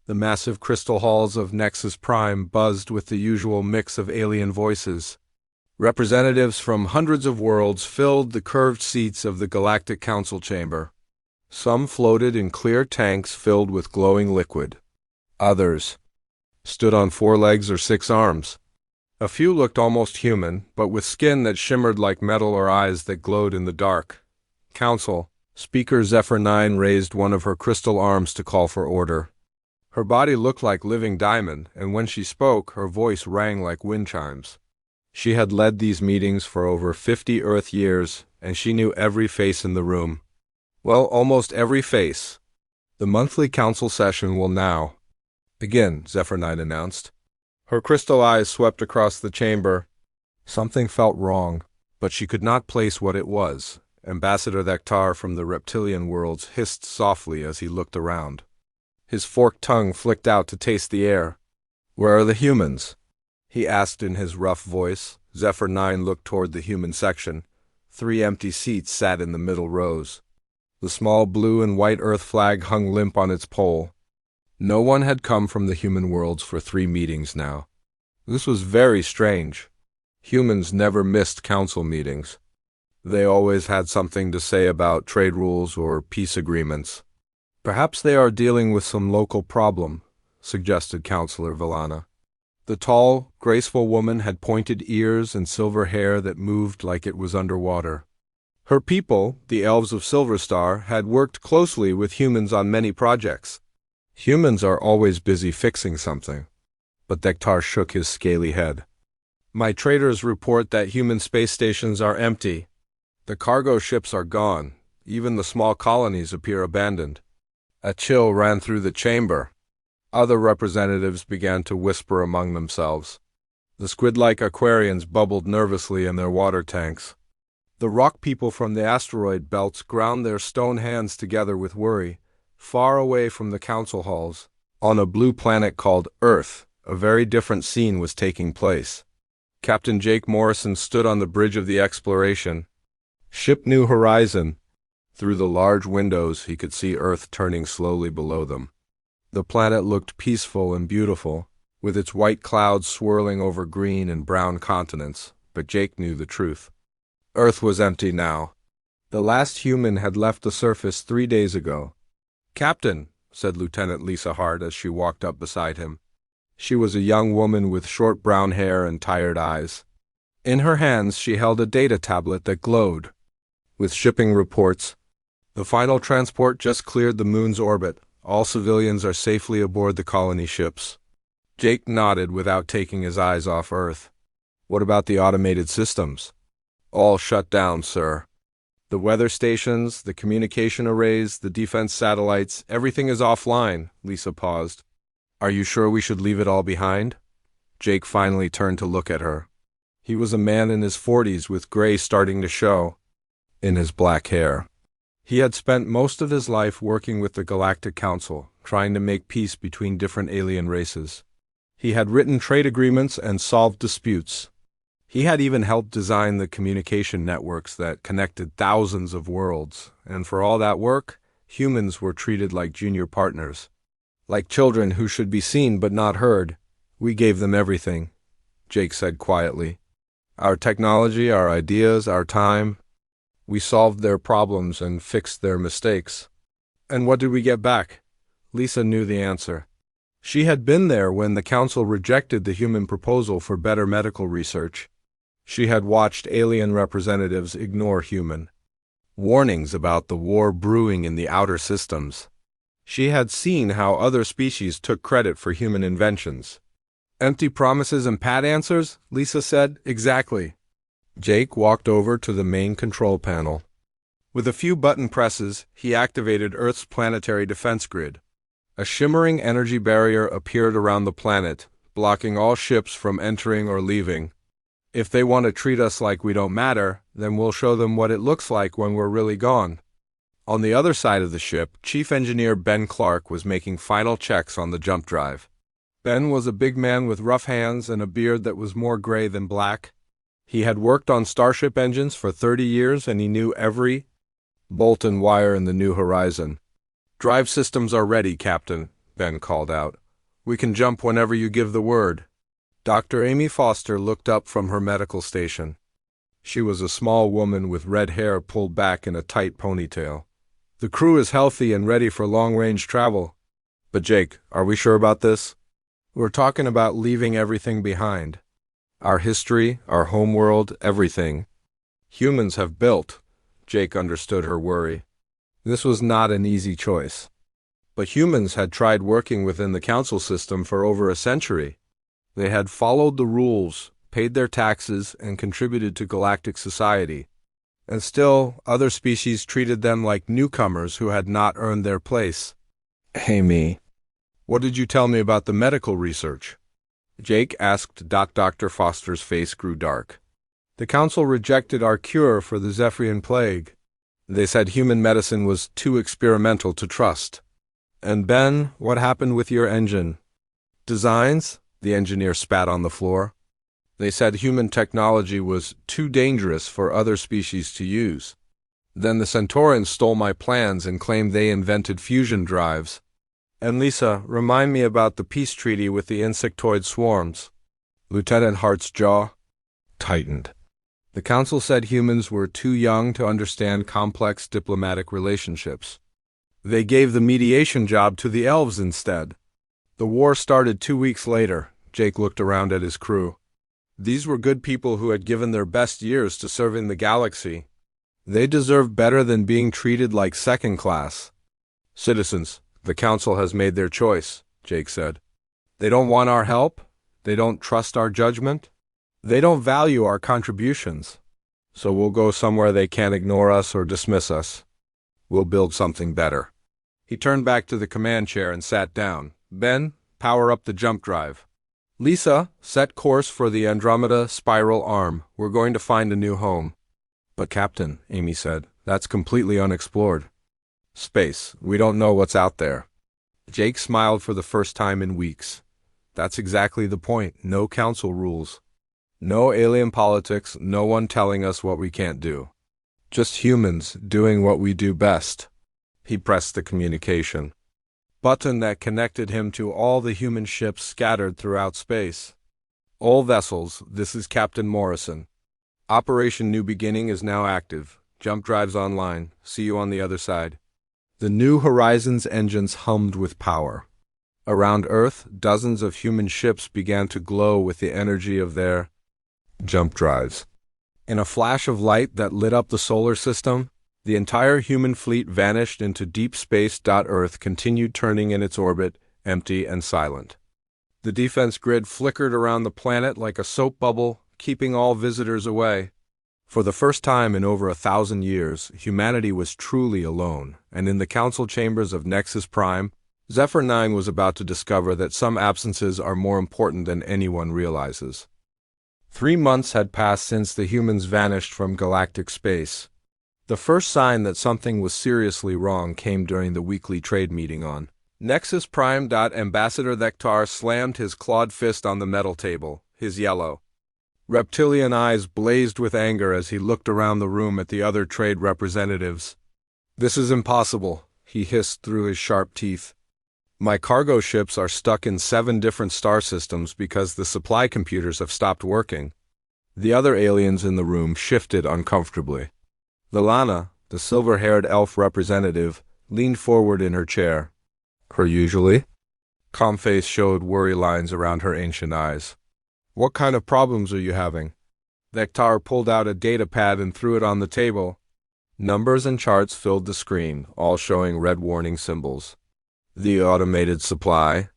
The massive crystal halls of Nexus Prime buzzed with the usual mix of alien voices. Representatives from hundreds of worlds filled the curved seats of the Galactic Council chamber. Some floated in clear tanks filled with glowing liquid. Others stood on 4 legs or 6 arms. A few looked almost human, but with skin that shimmered like metal or eyes that glowed in the dark. Council. Speaker Zephyr 9 raised one of her crystal arms to call for order. Her body looked like living diamond, and when she spoke, her voice rang like wind chimes. She had led these meetings for over 50 Earth years, and she knew every face in the room. Well, almost every face. The monthly council session will now begin, Zephyr 9 announced. Her crystal eyes swept across the chamber. Something felt wrong, but she could not place what it was. Ambassador Thektar from the reptilian worlds hissed softly as he looked around. His forked tongue flicked out to taste the air. "Where are the humans?" he asked in his rough voice. Zephyr 9 looked toward the human section. 3 empty seats sat in the middle rows. The small blue and white Earth flag hung limp on its pole. No one had come from the human worlds for 3 meetings now. This was very strange. Humans never missed council meetings. They always had something to say about trade rules or peace agreements. "Perhaps they are dealing with some local problem," suggested Counselor Villana. The tall, graceful woman had pointed ears and silver hair that moved like it was underwater. Her people, the elves of Silverstar, had worked closely with humans on many projects. Humans are always busy fixing something. But Thektar shook his scaly head. "My traders report that human space stations are empty. The cargo ships are gone. Even the small colonies appear abandoned." A chill ran through the chamber. Other representatives began to whisper among themselves. The squid-like aquarians bubbled nervously in their water tanks. The rock people from the asteroid belts ground their stone hands together with worry. Far away from the council halls, on a blue planet called Earth, a very different scene was taking place. Captain Jake Morrison stood on the bridge of the exploration. Ship New Horizon. Through the large windows he could see Earth turning slowly below them. The planet looked peaceful and beautiful, with its white clouds swirling over green and brown continents, but Jake knew the truth. Earth was empty now. The last human had left the surface 3 days ago. "Captain," said Lieutenant Lisa Hart as she walked up beside him. She was a young woman with short brown hair and tired eyes. In her hands she held a data tablet that glowed with shipping reports. "The final transport just cleared the moon's orbit. All civilians are safely aboard the colony ships." Jake nodded without taking his eyes off Earth. "What about the automated systems?" "All shut down, sir. The weather stations, the communication arrays, the defense satellites, everything is offline." Lisa paused. "Are you sure we should leave it all behind?" Jake finally turned to look at her. He was a man in his 40s with gray starting to show in his black hair. He had spent most of his life working with the Galactic Council, trying to make peace between different alien races. He had written trade agreements and solved disputes. He had even helped design the communication networks that connected thousands of worlds, and for all that work, humans were treated like junior partners. Like children who should be seen but not heard. "We gave them everything," Jake said quietly. "Our technology, our ideas, our time. We solved their problems and fixed their mistakes." "And what did we get back?" Lisa knew the answer. She had been there when the Council rejected the human proposal for better medical research. She had watched alien representatives ignore human warnings about the war brewing in the outer systems. She had seen how other species took credit for human inventions. "Empty promises and pat answers," Lisa said. "Exactly." Jake walked over to the main control panel. With a few button presses, he activated Earth's planetary defense grid. A shimmering energy barrier appeared around the planet, blocking all ships from entering or leaving. "If they want to treat us like we don't matter, then we'll show them what it looks like when we're really gone." On the other side of the ship, Chief Engineer Ben Clark was making final checks on the jump drive. Ben was a big man with rough hands and a beard that was more gray than black. He had worked on starship engines for 30 years and he knew every bolt and wire in the New Horizon. "Drive systems are ready, Captain," Ben called out. "We can jump whenever you give the word." Dr. Amy Foster looked up from her medical station. She was a small woman with red hair pulled back in a tight ponytail. "The crew is healthy and ready for long-range travel." "But Jake, are we sure about this?" "We're talking about leaving everything behind. Our history, our homeworld, everything. Humans have built." Jake understood her worry. This was not an easy choice. But humans had tried working within the council system for over a century. They had followed the rules, paid their taxes, and contributed to galactic society. And still, other species treated them like newcomers who had not earned their place. "Hey, me. What did you tell me about the medical research?" Jake asked. Dr. Foster's face grew dark. "The council rejected our cure for the Zephyrian plague. They said human medicine was too experimental to trust." "And Ben, what happened with your engine?" "Designs?" The engineer spat on the floor. "They said human technology was too dangerous for other species to use. Then the Centaurians stole my plans and claimed they invented fusion drives." "And Lisa, remind me about the peace treaty with the insectoid swarms." Lieutenant Hart's jaw tightened. "The council said humans were too young to understand complex diplomatic relationships. They gave the mediation job to the elves instead. The war started 2 weeks later." Jake looked around at his crew. "These were good people who had given their best years to serving the galaxy. They deserved better than being treated like second-class citizens. The council has made their choice," Jake said. "They don't want our help. They don't trust our judgment. They don't value our contributions. So we'll go somewhere they can't ignore us or dismiss us. We'll build something better." He turned back to the command chair and sat down. "Ben, power up the jump drive. Lisa, set course for the Andromeda spiral arm. We're going to find a new home." "But Captain," Amy said, "that's completely unexplored. Space. We don't know what's out there." Jake smiled for the first time in weeks. "That's exactly the point. No council rules. No alien politics, no one telling us what we can't do. Just humans doing what we do best." He pressed the communication button that connected him to all the human ships scattered throughout space. "All vessels, this is Captain Morrison. Operation New Beginning is now active. Jump drives online. See you on the other side." The New Horizons engines hummed with power. Around Earth, dozens of human ships began to glow with the energy of their jump drives. In a flash of light that lit up the solar system, the entire human fleet vanished into deep space. Earth continued turning in its orbit, empty and silent. The defense grid flickered around the planet like a soap bubble, keeping all visitors away. For the first time in over 1,000 years, humanity was truly alone, and in the council chambers of Nexus Prime, Zephyr 9 was about to discover that some absences are more important than anyone realizes. 3 months had passed since the humans vanished from galactic space. The first sign that something was seriously wrong came during the weekly trade meeting on Nexus Prime. Ambassador Thektar slammed his clawed fist on the metal table, his yellow, reptilian eyes blazed with anger as he looked around the room at the other trade representatives. "This is impossible," he hissed through his sharp teeth. "My cargo ships are stuck in 7 different star systems because the supply computers have stopped working." The other aliens in the room shifted uncomfortably. Lilana, the silver-haired elf representative, leaned forward in her chair. Her usually calm face showed worry lines around her ancient eyes. "What kind of problems are you having?" Thektar pulled out a data pad and threw it on the table. Numbers and charts filled the screen, all showing red warning symbols. "The automated supply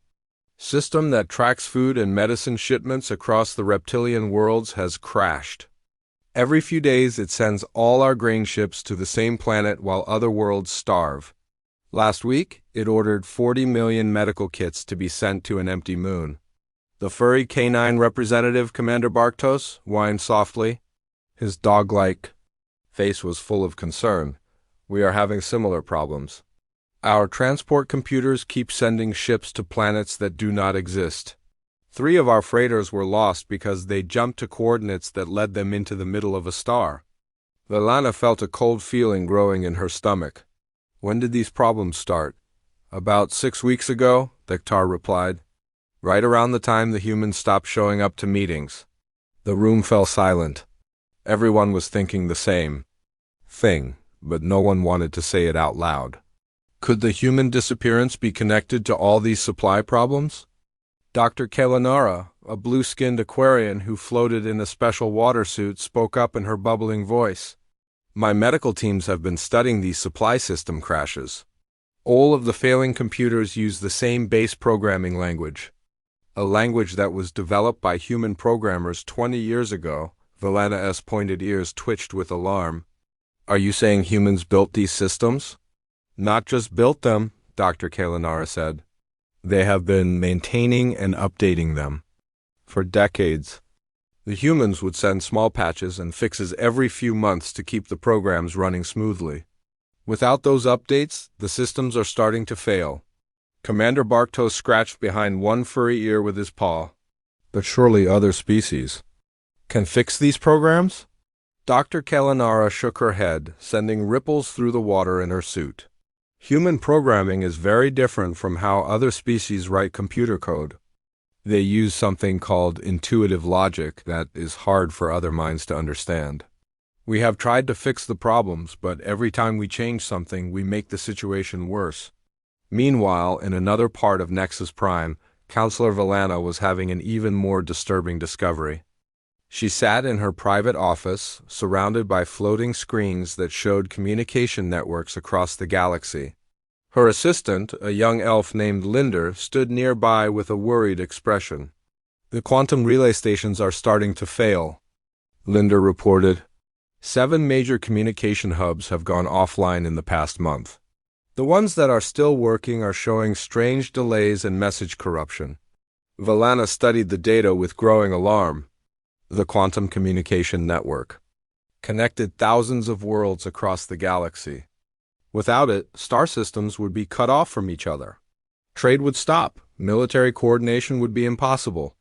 system that tracks food and medicine shipments across the reptilian worlds has crashed. Every few days it sends all our grain ships to the same planet while other worlds starve. Last week, it ordered 40 million medical kits to be sent to an empty moon." The furry canine representative, Commander Barktos, whined softly. His dog-like face was full of concern. "We are having similar problems. Our transport computers keep sending ships to planets that do not exist. 3 of our freighters were lost because they jumped to coordinates that led them into the middle of a star." Lilana felt a cold feeling growing in her stomach. "When did these problems start?" "About 6 weeks ago," Thektar replied. Right around the time the humans stopped showing up to meetings. The room fell silent. Everyone was thinking the same thing, but no one wanted to say it out loud. Could the human disappearance be connected to all these supply problems? Dr. Kalanara, a blue-skinned Aquarian who floated in a special water suit, spoke up in her bubbling voice. My medical teams have been studying these supply system crashes. All of the failing computers use the same base programming language, a language that was developed by human programmers 20 years ago. Valana's pointed ears twitched with alarm. Are you saying humans built these systems? Not just built them, Dr. Kalanara said. They have been maintaining and updating them. For decades, the humans would send small patches and fixes every few months to keep the programs running smoothly. Without those updates, the systems are starting to fail. Commander Barktos scratched behind one furry ear with his paw. But surely other species can fix these programs? Dr. Kalanara shook her head, sending ripples through the water in her suit. Human programming is very different from how other species write computer code. They use something called intuitive logic that is hard for other minds to understand. We have tried to fix the problems, but every time we change something, we make the situation worse. Meanwhile, in another part of Nexus Prime, Counselor Valana was having an even more disturbing discovery. She sat in her private office, surrounded by floating screens that showed communication networks across the galaxy. Her assistant, a young elf named Linder, stood nearby with a worried expression. The quantum relay stations are starting to fail, Linder reported. 7 major communication hubs have gone offline in the past month. The ones that are still working are showing strange delays and message corruption. Valana studied the data with growing alarm. The quantum communication network connected thousands of worlds across the galaxy. Without it, star systems would be cut off from each other. Trade would stop. Military coordination would be impossible.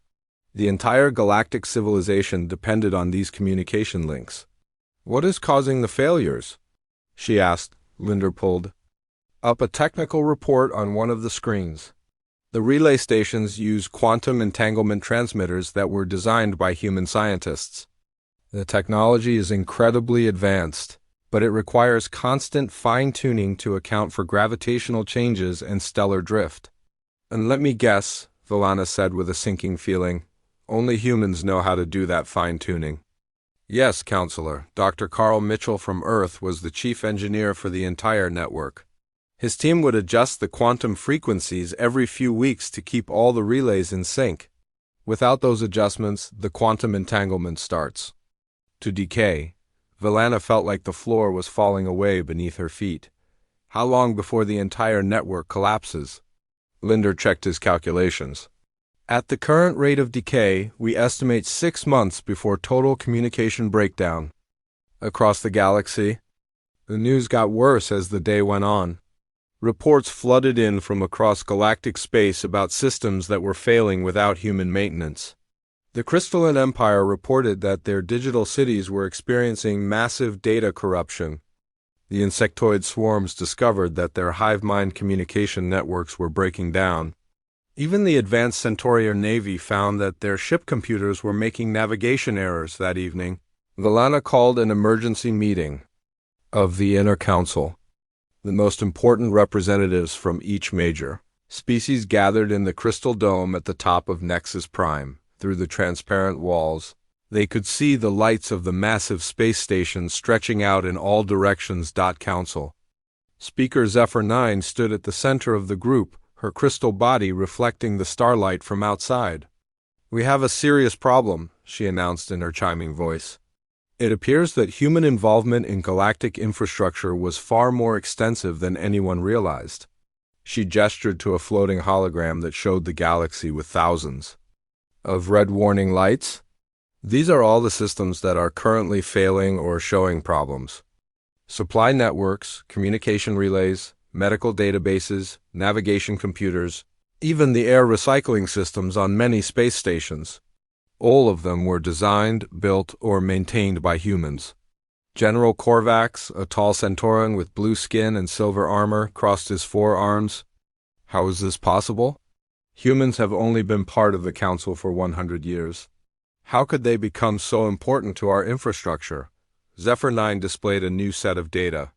The entire galactic civilization depended on these communication links. What is causing the failures? She asked. Linder pulled up a technical report on one of the screens. The relay stations use quantum entanglement transmitters that were designed by human scientists. The technology is incredibly advanced, but it requires constant fine-tuning to account for gravitational changes and stellar drift. And let me guess, Valana said with a sinking feeling, only humans know how to do that fine-tuning. Yes, Counselor, Dr. Carl Mitchell from Earth was the chief engineer for the entire network. His team would adjust the quantum frequencies every few weeks to keep all the relays in sync. Without those adjustments, the quantum entanglement starts to decay. Valana felt like the floor was falling away beneath her feet. How long before the entire network collapses? Linder checked his calculations. At the current rate of decay, we estimate 6 months before total communication breakdown. Across the galaxy, the news got worse as the day went on. Reports flooded in from across galactic space about systems that were failing without human maintenance. The Crystalline Empire reported that their digital cities were experiencing massive data corruption. The insectoid swarms discovered that their hive mind communication networks were breaking down. Even the advanced Centaurian Navy found that their ship computers were making navigation errors that evening. Valana called an emergency meeting of the Inner Council. The most important representatives from each major species gathered in the crystal dome at the top of Nexus Prime. Through the transparent walls, they could see the lights of the massive space station stretching out in all directions. Council. Speaker Zephyr 9 stood at the center of the group, her crystal body reflecting the starlight from outside. We have a serious problem, she announced in her chiming voice. It appears that human involvement in galactic infrastructure was far more extensive than anyone realized. She gestured to a floating hologram that showed the galaxy with thousands of red warning lights. These are all the systems that are currently failing or showing problems. Supply networks, communication relays, medical databases, navigation computers, even the air recycling systems on many space stations. All of them were designed, built, or maintained by humans. General Korvax, a tall Centauran with blue skin and silver armor, crossed his forearms. How is this possible? Humans have only been part of the Council for 100 years. How could they become so important to our infrastructure? Zephyr 9 displayed a new set of data.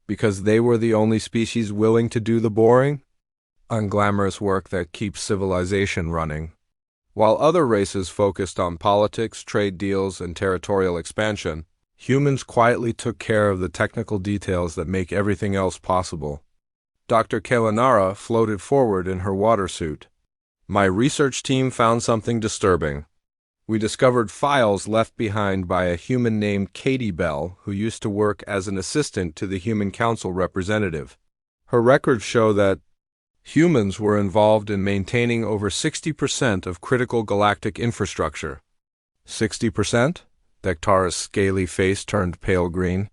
Because they were the only species willing to do the boring, unglamorous work that keeps civilization running. While other races focused on politics, trade deals, and territorial expansion, humans quietly took care of the technical details that make everything else possible. Dr. Kalanara floated forward in her water suit. My research team found something disturbing. We discovered files left behind by a human named Katie Bell, who used to work as an assistant to the Human Council representative. Her records show that humans were involved in maintaining over 60% of critical galactic infrastructure. 60%? Dektara's scaly face turned pale green.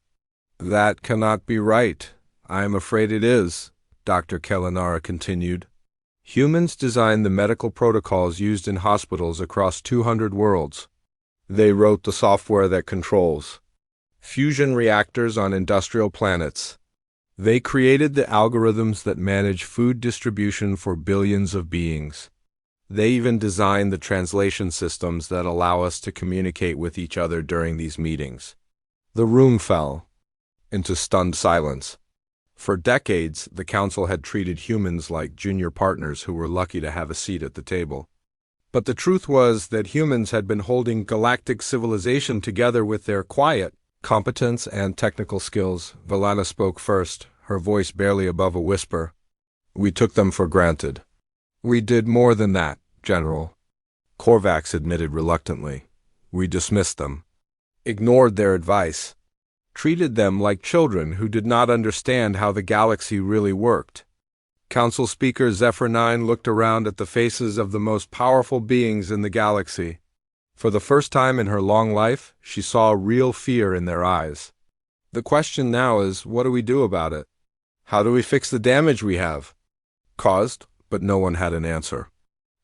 That cannot be right. I am afraid it is, Dr. Kalanara continued. Humans designed the medical protocols used in hospitals across 200 worlds. They wrote the software that controls fusion reactors on industrial planets. They created the algorithms that manage food distribution for billions of beings. They even designed the translation systems that allow us to communicate with each other during these meetings. The room fell into stunned silence. For decades, the Council had treated humans like junior partners who were lucky to have a seat at the table. But the truth was that humans had been holding galactic civilization together with their quiet competence and technical skills. Valana spoke first, her voice barely above a whisper. We took them for granted. We did more than that, General. Korvax admitted reluctantly. We dismissed them, ignored their advice, treated them like children who did not understand how the galaxy really worked. Council Speaker Zephyr 9 looked around at the faces of the most powerful beings in the galaxy. For the first time in her long life, she saw real fear in their eyes. The question now is, what do we do about it? How do we fix the damage we have caused? But no one had an answer.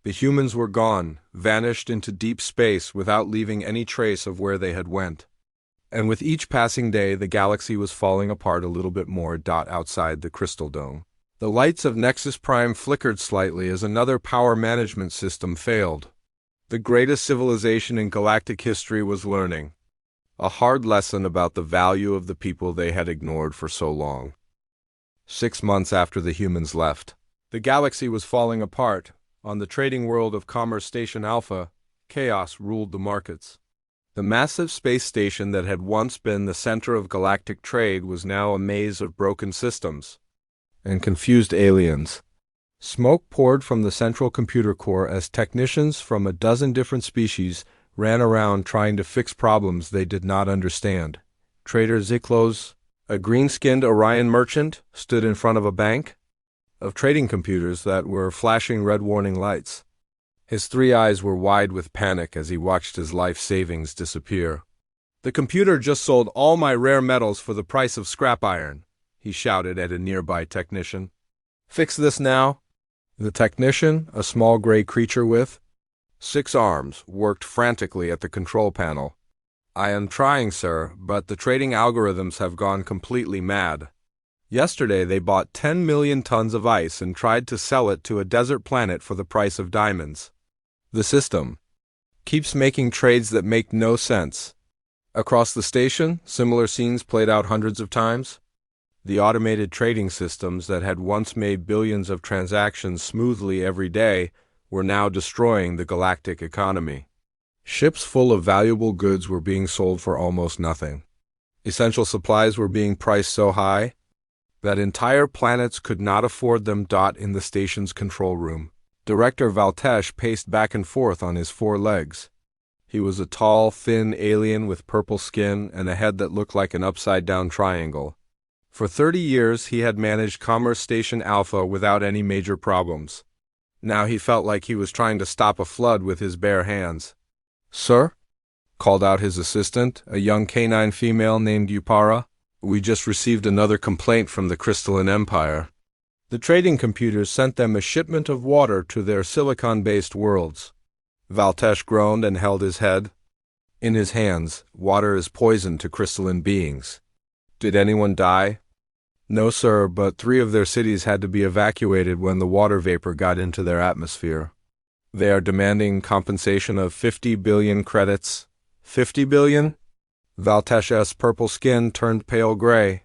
The humans were gone, vanished into deep space without leaving any trace of where they had went. And with each passing day, the galaxy was falling apart a little bit more. Outside the crystal dome, the lights of Nexus Prime flickered slightly as another power management system failed. The greatest civilization in galactic history was learning a hard lesson about the value of the people they had ignored for so long. 6 months after the humans left, the galaxy was falling apart. On the trading world of Commerce Station Alpha, chaos ruled the markets. The massive space station that had once been the center of galactic trade was now a maze of broken systems and confused aliens. Smoke poured from the central computer core as technicians from a dozen different species ran around trying to fix problems they did not understand. Trader Ziklos, a green-skinned Orion merchant, stood in front of a bank of trading computers that were flashing red warning lights. His 3 eyes were wide with panic as he watched his life savings disappear. The computer just sold all my rare metals for the price of scrap iron, he shouted at a nearby technician. Fix this now. The technician, a small gray creature with 6 arms, worked frantically at the control panel. I am trying, sir, but the trading algorithms have gone completely mad. Yesterday they bought 10 million tons of ice and tried to sell it to a desert planet for the price of diamonds. The system keeps making trades that make no sense. Across the station, similar scenes played out hundreds of times. The automated trading systems that had once made billions of transactions smoothly every day were now destroying the galactic economy. Ships full of valuable goods were being sold for almost nothing. Essential supplies were being priced so high that entire planets could not afford them. In the station's control room, Director Valtesh paced back and forth on his 4 legs. He was a tall, thin alien with purple skin and a head that looked like an upside-down triangle. For 30 years, he had managed Commerce Station Alpha without any major problems. Now he felt like he was trying to stop a flood with his bare hands. Sir? Called out his assistant, a young canine female named Upara. We just received another complaint from the Crystalline Empire. The trading computers sent them a shipment of water to their silicon-based worlds. Valtesh groaned and held his head. In his hands, water is poison to crystalline beings. Did anyone die? No, sir, but 3 of their cities had to be evacuated when the water vapor got into their atmosphere. They are demanding compensation of 50 billion credits. 50 billion? Valtesh's purple skin turned pale gray.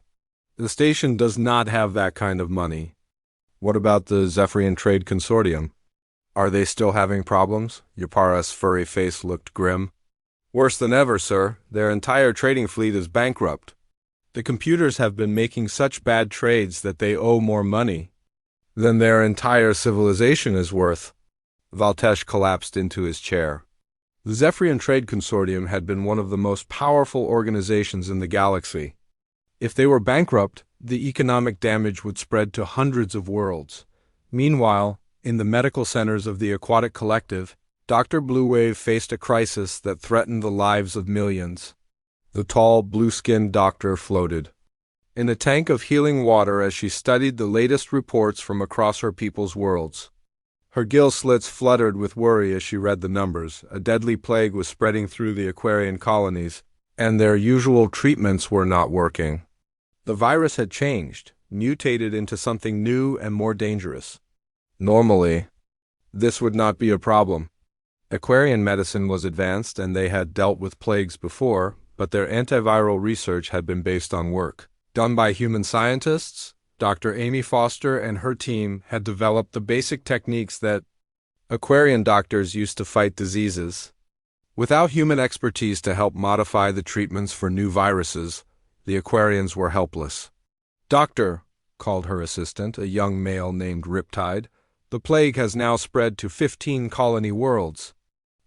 The station does not have that kind of money. What about the Zephyrian Trade Consortium? Are they still having problems? Yapara's furry face looked grim. Worse than ever, sir. Their entire trading fleet is bankrupt. The computers have been making such bad trades that they owe more money than their entire civilization is worth. Valtesh collapsed into his chair. The Zephyrian Trade Consortium had been one of the most powerful organizations in the galaxy. If they were bankrupt, the economic damage would spread to hundreds of worlds. Meanwhile, in the medical centers of the Aquatic Collective, Dr. Blue Wave faced a crisis that threatened the lives of millions. The tall, blue-skinned doctor floated in a tank of healing water as she studied the latest reports from across her people's worlds. Her gill slits fluttered with worry as she read the numbers. A deadly plague was spreading through the Aquarian colonies, and their usual treatments were not working. The virus had changed, mutated into something new and more dangerous. Normally, this would not be a problem. Aquarian medicine was advanced and they had dealt with plagues before, but their antiviral research had been based on work done by human scientists. Dr. Amy Foster and her team had developed the basic techniques that Aquarian doctors used to fight diseases. Without human expertise to help modify the treatments for new viruses, the Aquarians were helpless. Doctor, called her assistant, a young male named Riptide, the plague has now spread to 15 colony worlds.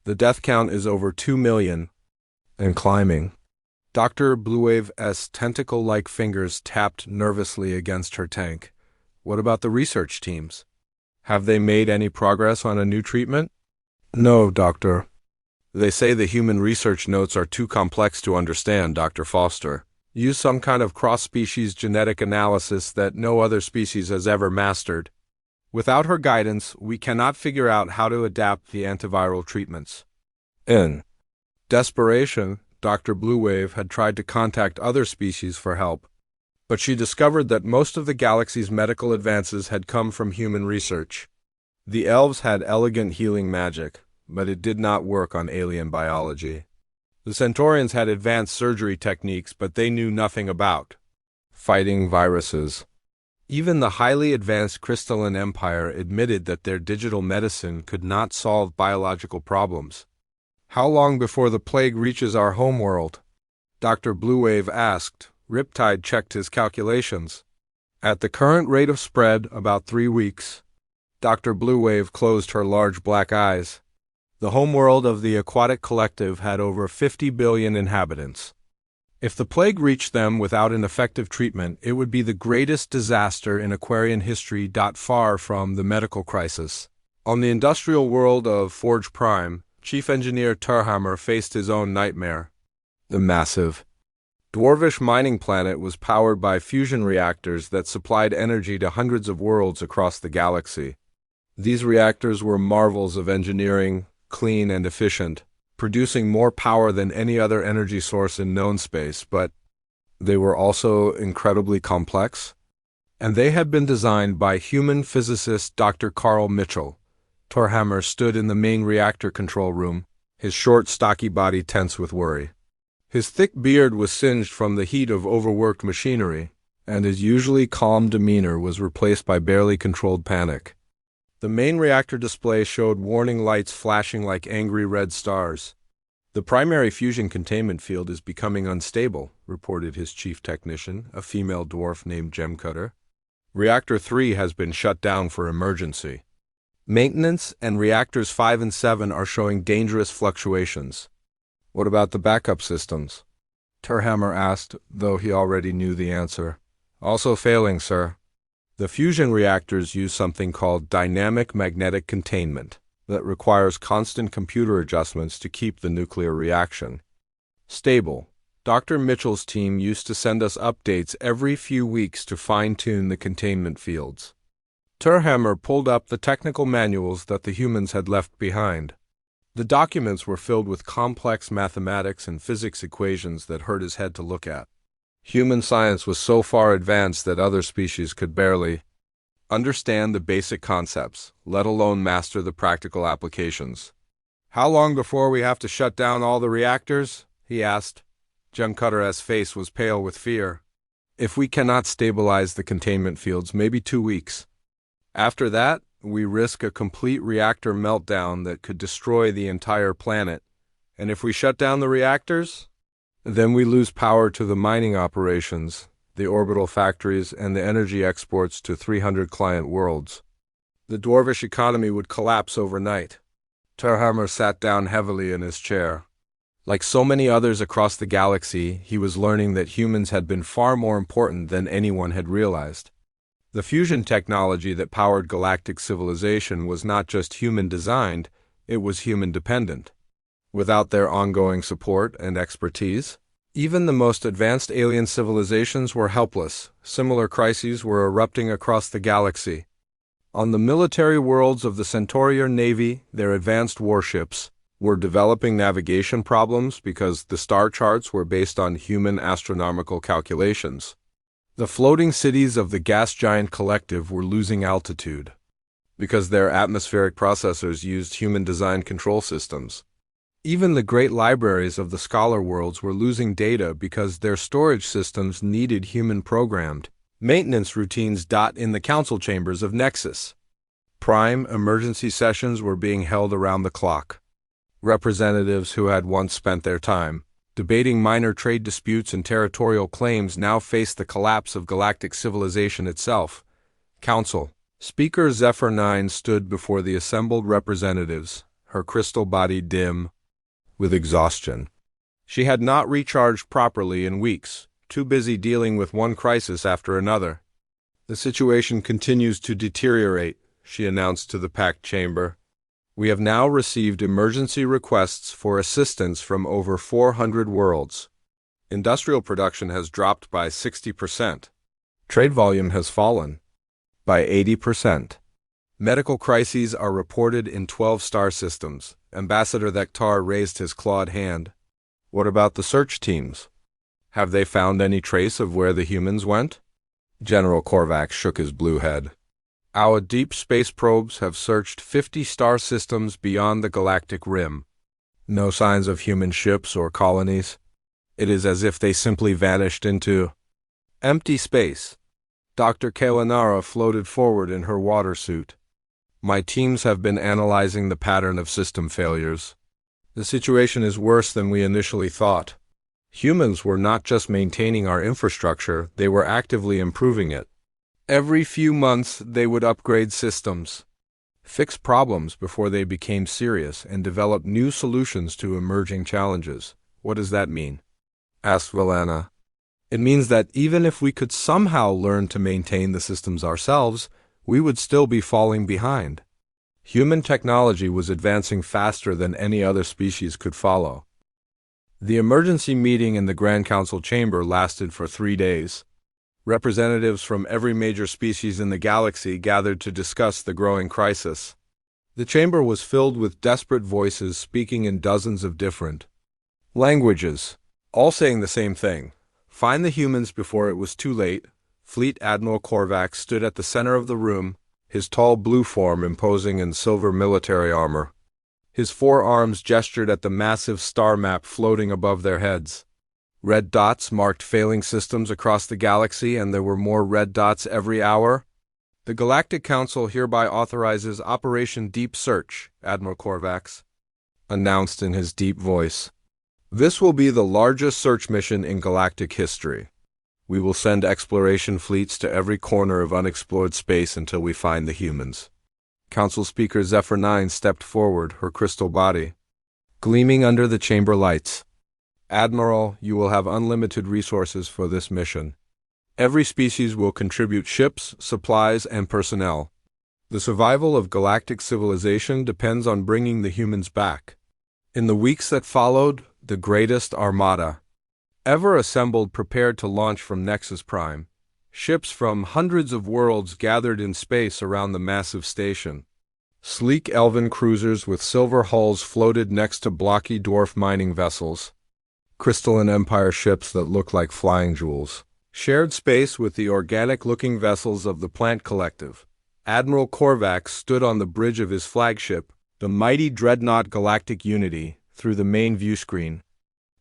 The death count is over 2 million, and climbing. Dr. Bluewave's tentacle-like fingers tapped nervously against her tank. What about the research teams? Have they made any progress on a new treatment? No, Doctor. They say the human research notes are too complex to understand, Dr. Foster. Use some kind of cross-species genetic analysis that no other species has ever mastered. Without her guidance, we cannot figure out how to adapt the antiviral treatments. In desperation, Dr. Bluewave had tried to contact other species for help, but she discovered that most of the galaxy's medical advances had come from human research. The elves had elegant healing magic, but it did not work on alien biology. The Centaurians had advanced surgery techniques, but they knew nothing about fighting viruses. Even the highly advanced Crystalline Empire admitted that their digital medicine could not solve biological problems. How long before the plague reaches our homeworld? Dr. Bluewave asked. Riptide checked his calculations. At the current rate of spread, about 3 weeks. Dr. Bluewave closed her large black eyes. The homeworld of the Aquatic Collective had over 50 billion inhabitants. If the plague reached them without an effective treatment, it would be the greatest disaster in Aquarian history. Far from the medical crisis. On the industrial world of Forge Prime, Chief Engineer Turhammer faced his own nightmare. The massive, dwarvish mining planet was powered by fusion reactors that supplied energy to hundreds of worlds across the galaxy. These reactors were marvels of engineering, clean and efficient, producing more power than any other energy source in known space, but they were also incredibly complex. And they had been designed by human physicist Dr. Carl Mitchell. Torhammer stood in the main reactor control room, his short, stocky body tense with worry. His thick beard was singed from the heat of overworked machinery, and his usually calm demeanor was replaced by barely controlled panic. The main reactor display showed warning lights flashing like angry red stars. The primary fusion containment field is becoming unstable, reported his chief technician, a female dwarf named Gemcutter. Reactor 3 has been shut down for emergency. Maintenance and reactors 5 and 7 are showing dangerous fluctuations. What about the backup systems? Turhammer asked, though he already knew the answer. Also failing, sir. The fusion reactors use something called dynamic magnetic containment that requires constant computer adjustments to keep the nuclear reaction stable. Dr. Mitchell's team used to send us updates every few weeks to fine-tune the containment fields. Turhammer pulled up the technical manuals that the humans had left behind. The documents were filled with complex mathematics and physics equations that hurt his head to look at. Human science was so far advanced that other species could barely understand the basic concepts, let alone master the practical applications. "How long before we have to shut down all the reactors?" he asked. Junkutter's face was pale with fear. "If we cannot stabilize the containment fields, maybe 2 weeks. After that, we risk a complete reactor meltdown that could destroy the entire planet. And if we shut down the reactors, then we lose power to the mining operations, the orbital factories, and the energy exports to 300 client worlds. The dwarvish economy would collapse overnight." Terhammer sat down heavily in his chair. Like so many others across the galaxy, he was learning that humans had been far more important than anyone had realized. The fusion technology that powered galactic civilization was not just human-designed, it was human-dependent. Without their ongoing support and expertise, even the most advanced alien civilizations were helpless. Similar crises were erupting across the galaxy. On the military worlds of the Centaurian Navy, their advanced warships were developing navigation problems because the star charts were based on human astronomical calculations. The floating cities of the gas giant collective were losing altitude because their atmospheric processors used human-designed control systems. Even the great libraries of the scholar worlds were losing data because their storage systems needed human-programmed maintenance routines. In the council chambers of Nexus Prime, emergency sessions were being held around the clock. Representatives who had once spent their time debating minor trade disputes and territorial claims now faced the collapse of galactic civilization itself. Council Speaker Zephyr 9 stood before the assembled representatives, her crystal body dim with exhaustion. She had not recharged properly in weeks, too busy dealing with one crisis after another. "The situation continues to deteriorate," she announced to the packed chamber. "We have now received emergency requests for assistance from over 400 worlds. Industrial production has dropped by 60%. Trade volume has fallen by 80%. Medical crises are reported in 12 star systems." Ambassador Thektar raised his clawed hand. "What about the search teams? Have they found any trace of where the humans went?" General Korvax shook his blue head. "Our deep space probes have searched 50 star systems beyond the galactic rim. No signs of human ships or colonies. It is as if they simply vanished into empty space." Dr. Kalanara floated forward in her water suit. "My teams have been analyzing the pattern of system failures. The situation is worse than we initially thought. Humans were not just maintaining our infrastructure, they were actively improving it. Every few months they would upgrade systems, fix problems before they became serious, and develop new solutions to emerging challenges." "What does that mean?" asked Valana. "It means that even if we could somehow learn to maintain the systems ourselves, we would still be falling behind. Human technology was advancing faster than any other species could follow." The emergency meeting in the Grand Council chamber lasted for 3 days. Representatives from every major species in the galaxy gathered to discuss the growing crisis. The chamber was filled with desperate voices speaking in dozens of different languages, all saying the same thing: find the humans before it was too late. Fleet Admiral Korvax stood at the center of the room, his tall blue form imposing in silver military armor. His 4 arms gestured at the massive star map floating above their heads. Red dots marked failing systems across the galaxy, and there were more red dots every hour. "The Galactic Council hereby authorizes Operation Deep Search," Admiral Korvax announced in his deep voice. "This will be the largest search mission in galactic history. We will send exploration fleets to every corner of unexplored space until we find the humans." Council Speaker Zephyr 9 stepped forward, her crystal body gleaming under the chamber lights. "Admiral, you will have unlimited resources for this mission. Every species will contribute ships, supplies, and personnel. The survival of galactic civilization depends on bringing the humans back." In the weeks that followed, the greatest armada ever assembled prepared to launch from Nexus Prime. Ships from hundreds of worlds gathered in space around the massive station. Sleek elven cruisers with silver hulls floated next to blocky dwarf mining vessels. crystalline empire ships that looked like flying jewels, shared space with the organic-looking vessels of the Plant Collective. Admiral Korvax stood on the bridge of his flagship, the mighty dreadnought Galactic Unity, through the main view screen.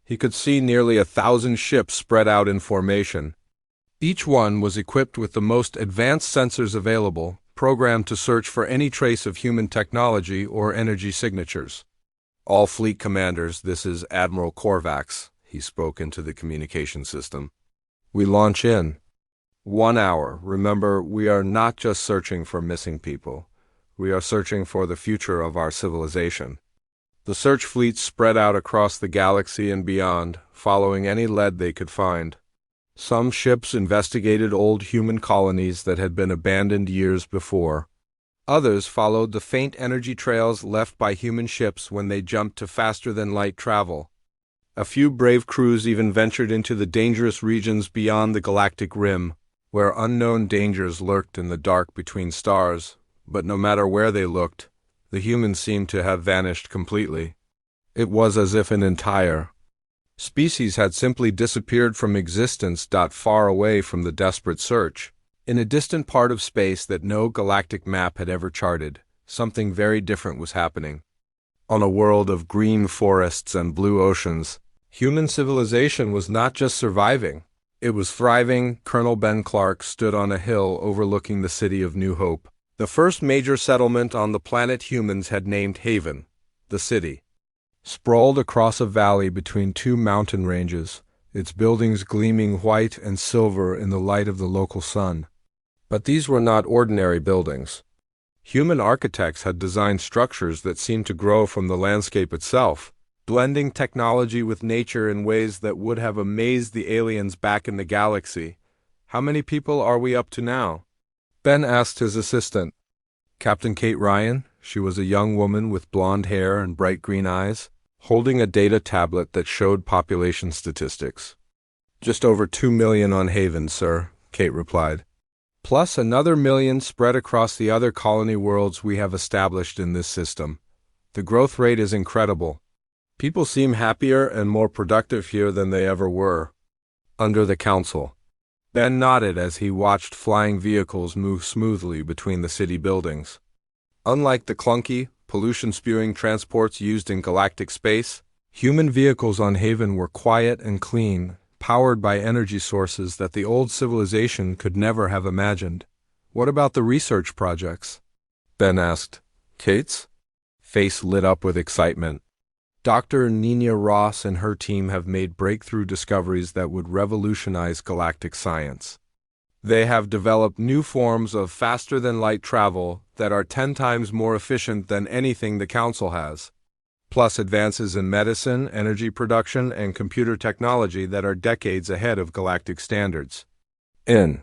He could see nearly 1,000 ships spread out in formation. Each one was equipped with the most advanced sensors available, programmed to search for any trace of human technology or energy signatures. "All fleet commanders, this is Admiral Korvax," he spoke into the communication system. "We launch in 1 hour. Remember, we are not just searching for missing people. We are searching for the future of our civilization." The search fleets spread out across the galaxy and beyond, following any lead they could find. Some ships investigated old human colonies that had been abandoned years before. Others followed the faint energy trails left by human ships when they jumped to faster-than-light travel. A few brave crews even ventured into the dangerous regions beyond the galactic rim, where unknown dangers lurked in the dark between stars, but no matter where they looked, the humans seemed to have vanished completely. It was as if an entire species had simply disappeared from existence, far away from the desperate search. In a distant part of space that no galactic map had ever charted, something very different was happening. On a world of green forests and blue oceans, human civilization was not just surviving, it was thriving. Colonel Ben Clark stood on a hill overlooking the city of New Hope. The first major settlement on the planet humans had named Haven, the city. Sprawled across a valley between two mountain ranges, its buildings gleaming white and silver in the light of the local sun. But these were not ordinary buildings. Human architects had designed structures that seemed to grow from the landscape itself, blending technology with nature in ways that would have amazed the aliens back in the galaxy. "How many people are we up to now?" Ben asked his assistant, Captain Kate Ryan. She was a young woman with blonde hair and bright green eyes, holding a data tablet that showed population statistics. "Just over 2 million on Haven, sir," Kate replied. "Plus another million spread across the other colony worlds we have established in this system. The growth rate is incredible. People seem happier and more productive here than they ever were." Under the council, Ben nodded as he watched flying vehicles move smoothly between the city buildings. Unlike the clunky, pollution-spewing transports used in galactic space, human vehicles on Haven were quiet and clean, powered by energy sources that the old civilization could never have imagined. "What about the research projects?" Ben asked. Kate's face lit up with excitement. "Dr. Nina Ross and her team have made breakthrough discoveries that would revolutionize galactic science. They have developed new forms of faster-than-light travel that are 10 times more efficient than anything the Council has, plus advances in medicine, energy production, and computer technology that are decades ahead of galactic standards." In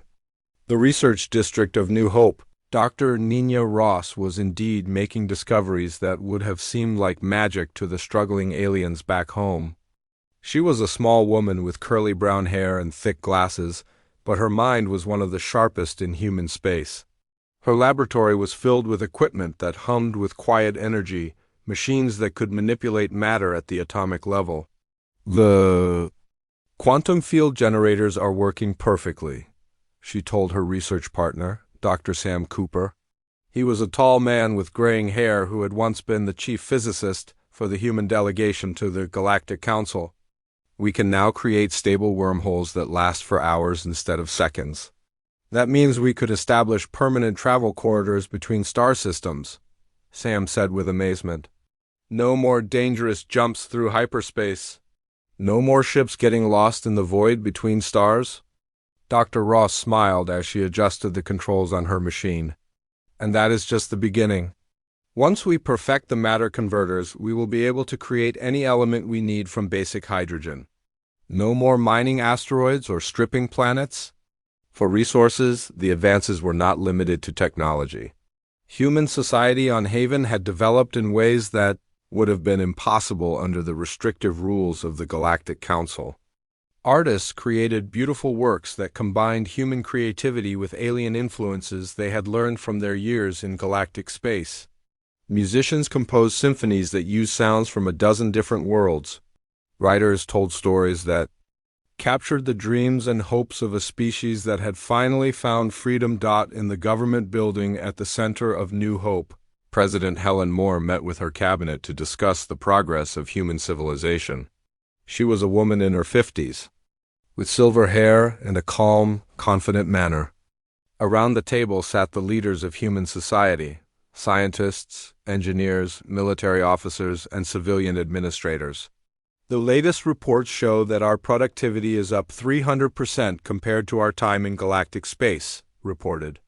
the research district of New Hope, Dr. Nina Ross was indeed making discoveries that would have seemed like magic to the struggling aliens back home. She was a small woman with curly brown hair and thick glasses, but her mind was one of the sharpest in human space. Her laboratory was filled with equipment that hummed with quiet energy, machines that could manipulate matter at the atomic level. "The quantum field generators are working perfectly," she told her research partner, Dr. Sam Cooper. He was a tall man with graying hair who had once been the chief physicist for the human delegation to the Galactic Council. "We can now create stable wormholes that last for hours instead of seconds. That means we could establish permanent travel corridors between star systems," Sam said with amazement. "No more dangerous jumps through hyperspace. No more ships getting lost in the void between stars." Dr. Ross smiled as she adjusted the controls on her machine. "And that is just the beginning. Once we perfect the matter converters, we will be able to create any element we need from basic hydrogen. No more mining asteroids or stripping planets." For resources, the advances were not limited to technology. Human society on Haven had developed in ways that would have been impossible under the restrictive rules of the Galactic Council. Artists created beautiful works that combined human creativity with alien influences they had learned from their years in galactic space. Musicians composed symphonies that used sounds from a dozen different worlds. Writers told stories that captured the dreams and hopes of a species that had finally found freedom. In the government building at the center of New Hope, President Helen Moore met with her cabinet to discuss the progress of human civilization. She was a woman in her 50s, with silver hair and a calm, confident manner. Around the table sat the leaders of human society: scientists, engineers, military officers, and civilian administrators. The latest reports show that our productivity is up 300% compared to our time in galactic space, reported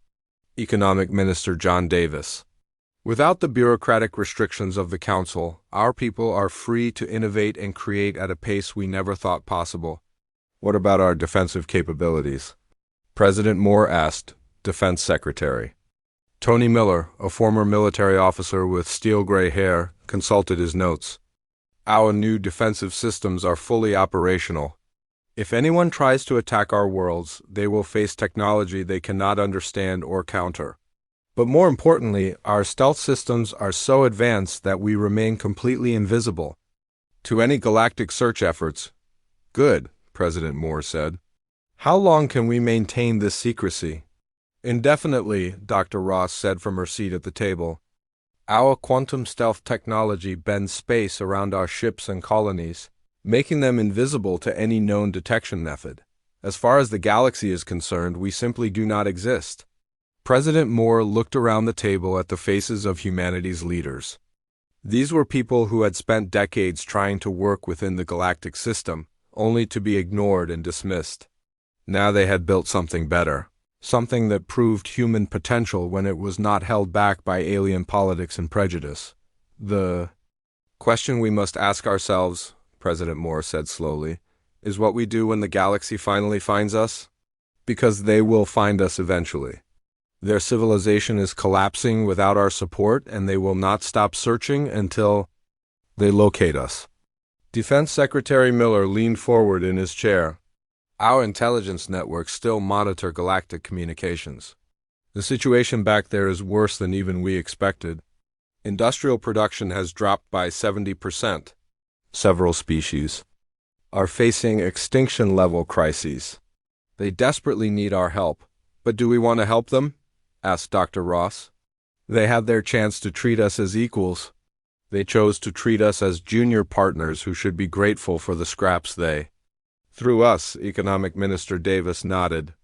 Economic Minister John Davis. Without the bureaucratic restrictions of the Council, our people are free to innovate and create at a pace we never thought possible. What about our defensive capabilities? President Moore asked Defense Secretary. Tony Miller, a former military officer with steel-gray hair, consulted his notes. Our new defensive systems are fully operational. If anyone tries to attack our worlds, they will face technology they cannot understand or counter. But more importantly, our stealth systems are so advanced that we remain completely invisible to any galactic search efforts. Good, President Moore said. How long can we maintain this secrecy? Indefinitely, Dr. Ross said from her seat at the table. Our quantum stealth technology bends space around our ships and colonies, making them invisible to any known detection method. As far as the galaxy is concerned, we simply do not exist. President Moore looked around the table at the faces of humanity's leaders. These were people who had spent decades trying to work within the galactic system, only to be ignored and dismissed. Now they had built something better. Something that proved human potential when it was not held back by alien politics and prejudice. The question we must ask ourselves, President Moore said slowly, is what we do when the galaxy finally finds us? Because they will find us eventually. Their civilization is collapsing without our support, and they will not stop searching until they locate us. Defense Secretary Miller leaned forward in his chair. Our intelligence networks still monitor galactic communications. The situation back there is worse than even we expected. Industrial production has dropped by 70%. Several species are facing extinction-level crises. They desperately need our help. But do we want to help them? Asked Dr. Ross. They had their chance to treat us as equals. They chose to treat us as junior partners who should be grateful for the scraps they through us, Economic Minister Davis nodded.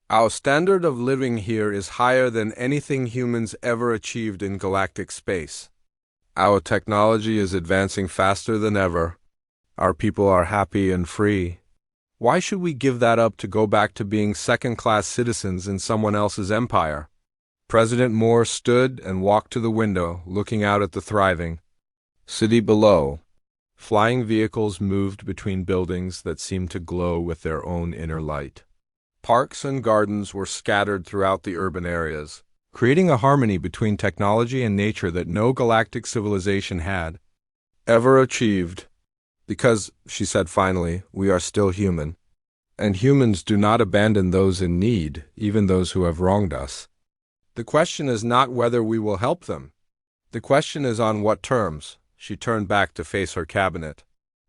Our standard of living here is higher than anything humans ever achieved in galactic space. Our technology is advancing faster than ever. Our people are happy and free. Why should we give that up to go back to being second-class citizens in someone else's empire? President Moore stood and walked to the window, looking out at the thriving city below. Flying vehicles moved between buildings that seemed to glow with their own inner light. Parks and gardens were scattered throughout the urban areas, creating a harmony between technology and nature that no galactic civilization had ever achieved. Because, she said finally, we are still human, and humans do not abandon those in need, even those who have wronged us. The question is not whether we will help them. The question is on what terms. She turned back to face her cabinet.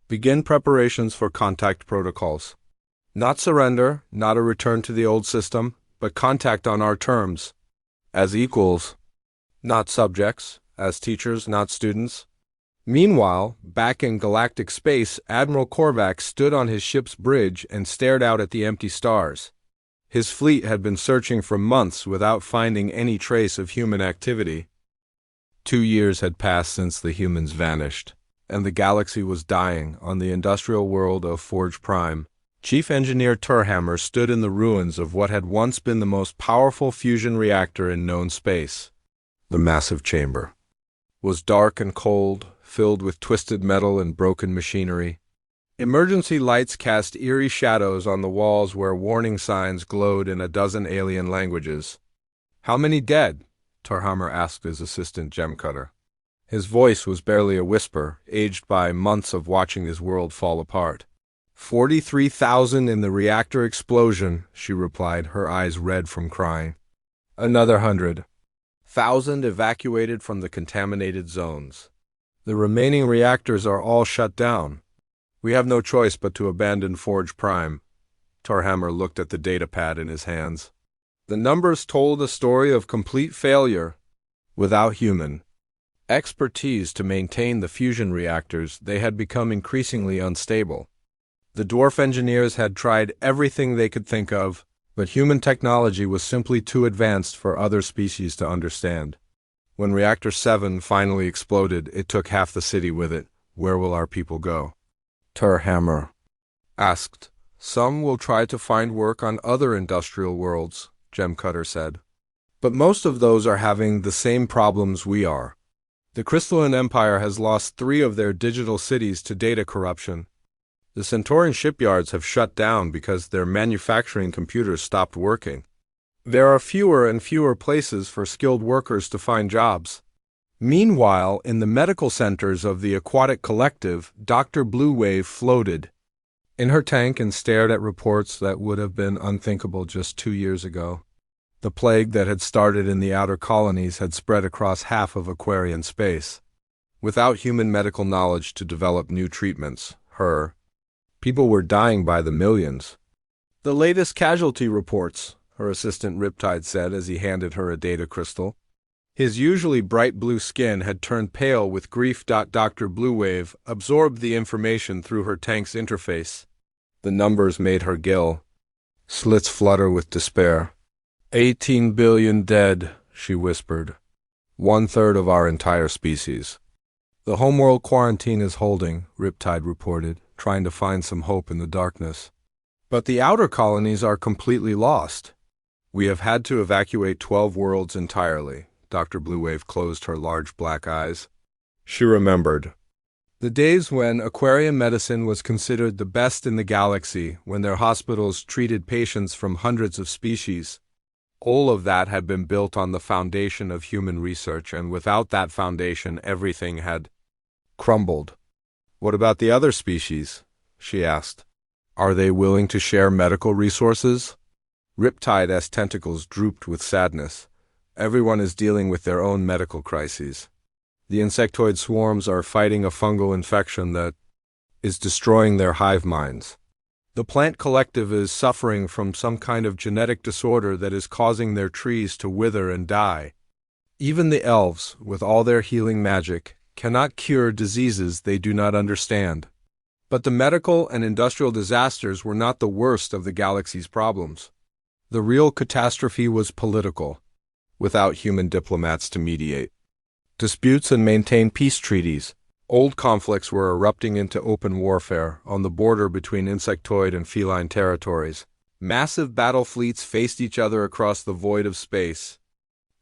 Begin preparations for contact protocols. Not surrender, not a return to the old system, but contact on our terms. As equals, not subjects, as teachers, not students. Meanwhile, back in galactic space, Admiral Korvac stood on his ship's bridge and stared out at the empty stars. His fleet had been searching for months without finding any trace of human activity. 2 years had passed since the humans vanished, and the galaxy was dying on the industrial world of Forge Prime. Chief Engineer Turhammer stood in the ruins of what had once been the most powerful fusion reactor in known space. The massive chamber was dark and cold, filled with twisted metal and broken machinery. Emergency lights cast eerie shadows on the walls where warning signs glowed in a dozen alien languages. How many dead? Turhammer asked his assistant gemcutter. His voice was barely a whisper, aged by months of watching his world fall apart. 43,000 in the reactor explosion, she replied, her eyes red from crying. Another 100,000 evacuated from the contaminated zones. The remaining reactors are all shut down. We have no choice but to abandon Forge Prime. Tarhammer looked at the datapad in his hands. The numbers told a story of complete failure. Without human expertise to maintain the fusion reactors, they had become increasingly unstable. The dwarf engineers had tried everything they could think of, but human technology was simply too advanced for other species to understand. When Reactor 7 finally exploded, it took half the city with it. Where will our people go? Tarhammer asked. Some will try to find work on other industrial worlds, Gemcutter said. But most of those are having the same problems we are. The Crystalline Empire has lost 3 of their digital cities to data corruption. The Centaurian shipyards have shut down because their manufacturing computers stopped working. There are fewer and fewer places for skilled workers to find jobs. Meanwhile, in the medical centers of the Aquatic Collective, Dr. Blue Wave floated in her tank and stared at reports that would have been unthinkable just 2 years ago. The plague that had started in the outer colonies had spread across half of Aquarian space. Without human medical knowledge to develop new treatments, people were dying by the millions. The latest casualty reports, her assistant Riptide said as he handed her a data crystal. His usually bright blue skin had turned pale with grief. Dr. Blue Wave absorbed the information through her tank's interface. The numbers made her gill slits flutter with despair. 18 billion dead, she whispered. 1/3 of our entire species. The homeworld quarantine is holding, Riptide reported, trying to find some hope in the darkness. But the outer colonies are completely lost. We have had to evacuate 12 worlds entirely. Dr. Blue Wave closed her large black eyes. She remembered the days when aquarium medicine was considered the best in the galaxy, when their hospitals treated patients from hundreds of species. All of that had been built on the foundation of human research, and without that foundation, everything had crumbled. What about the other species? She asked. Are they willing to share medical resources? Riptide's tentacles drooped with sadness. Everyone is dealing with their own medical crises. The insectoid swarms are fighting a fungal infection that is destroying their hive minds. The plant collective is suffering from some kind of genetic disorder that is causing their trees to wither and die. Even the elves, with all their healing magic, cannot cure diseases they do not understand. But the medical and industrial disasters were not the worst of the galaxy's problems. The real catastrophe was political, without human diplomats to mediate disputes and maintain peace treaties. Old conflicts were erupting into open warfare on the border between insectoid and feline territories. Massive battle fleets faced each other across the void of space.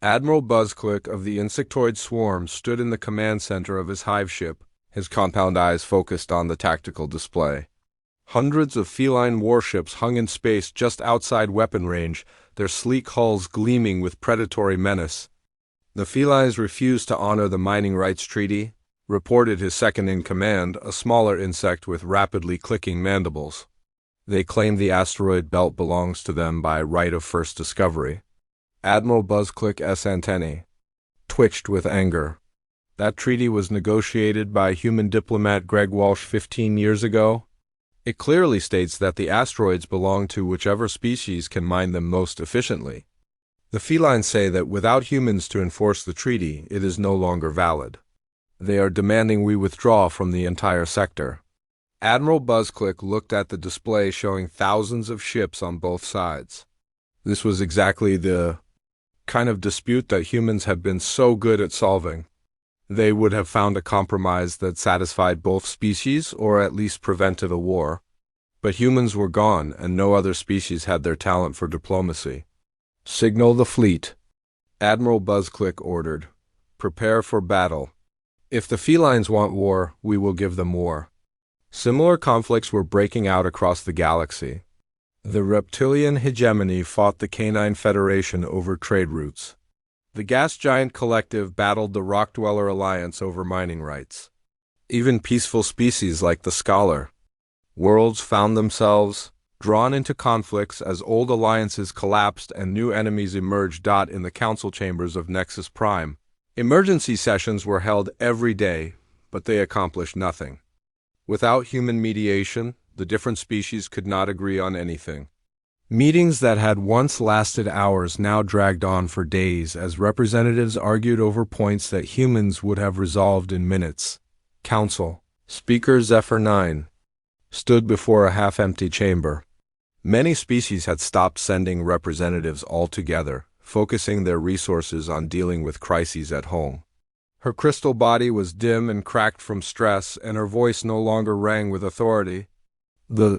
Admiral Buzzclick of the insectoid swarm stood in the command center of his hive ship, his compound eyes focused on the tactical display. Hundreds of feline warships hung in space just outside weapon range, their sleek hulls gleaming with predatory menace. The felines refused to honor the mining rights treaty, reported his second-in-command, a smaller insect with rapidly clicking mandibles. They claimed the asteroid belt belongs to them by right of first discovery. Admiral Buzzclick's antennae twitched with anger. That treaty was negotiated by human diplomat Greg Walsh 15 years ago. It clearly states that the asteroids belong to whichever species can mine them most efficiently. The felines say that without humans to enforce the treaty, it is no longer valid. They are demanding we withdraw from the entire sector. Admiral Buzzclick looked at the display showing thousands of ships on both sides. This was exactly the kind of dispute that humans have been so good at solving. They would have found a compromise that satisfied both species, or at least prevented a war. But humans were gone, and no other species had their talent for diplomacy. Signal the fleet, Admiral Buzzclick ordered. Prepare for battle. If the felines want war, we will give them war. Similar conflicts were breaking out across the galaxy. The reptilian hegemony fought the Canine Federation over trade routes. The gas giant collective battled the rock dweller alliance over mining rights. Even peaceful species like the scholar worlds found themselves drawn into conflicts as old alliances collapsed and new enemies emerged. In the council chambers of Nexus Prime, emergency sessions were held every day, but they accomplished nothing. Without human mediation, the different species could not agree on anything. Meetings that had once lasted hours now dragged on for days as representatives argued over points that humans would have resolved in minutes. Council. Speaker Zephyr 9 stood before a half-empty chamber. Many species had stopped sending representatives altogether, focusing their resources on dealing with crises at home. Her crystal body was dim and cracked from stress, and her voice no longer rang with authority. "The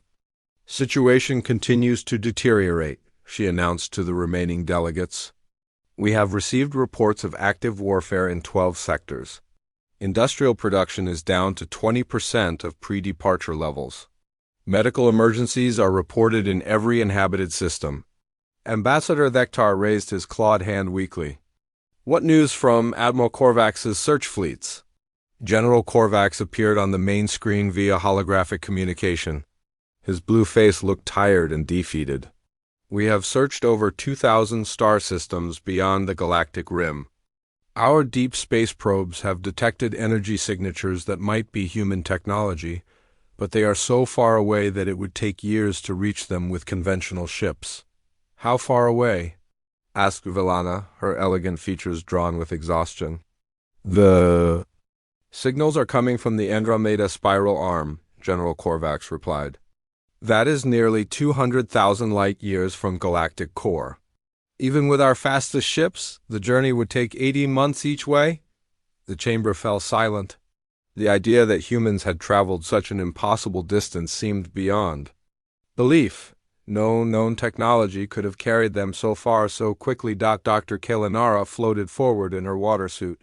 situation continues to deteriorate," she announced to the remaining delegates. "We have received reports of active warfare in 12 sectors. Industrial production is down to 20% of pre-departure levels. Medical emergencies are reported in every inhabited system." Ambassador Thektar raised his clawed hand weakly. "What news from Admiral Korvax's search fleets?" General Korvax appeared on the main screen via holographic communication. His blue face looked tired and defeated. "We have searched over 2,000 star systems beyond the galactic rim. Our deep space probes have detected energy signatures that might be human technology, but they are so far away that it would take years to reach them with conventional ships." "How far away?" asked Villana, her elegant features drawn with exhaustion. "The signals are coming from the Andromeda spiral arm," General Korvax replied. "That is nearly 200,000 light-years from galactic core. Even with our fastest ships, the journey would take 80 months each way." The chamber fell silent. The idea that humans had traveled such an impossible distance seemed beyond belief. No known technology could have carried them so far so quickly. Dr. Kalinara floated forward in her water suit.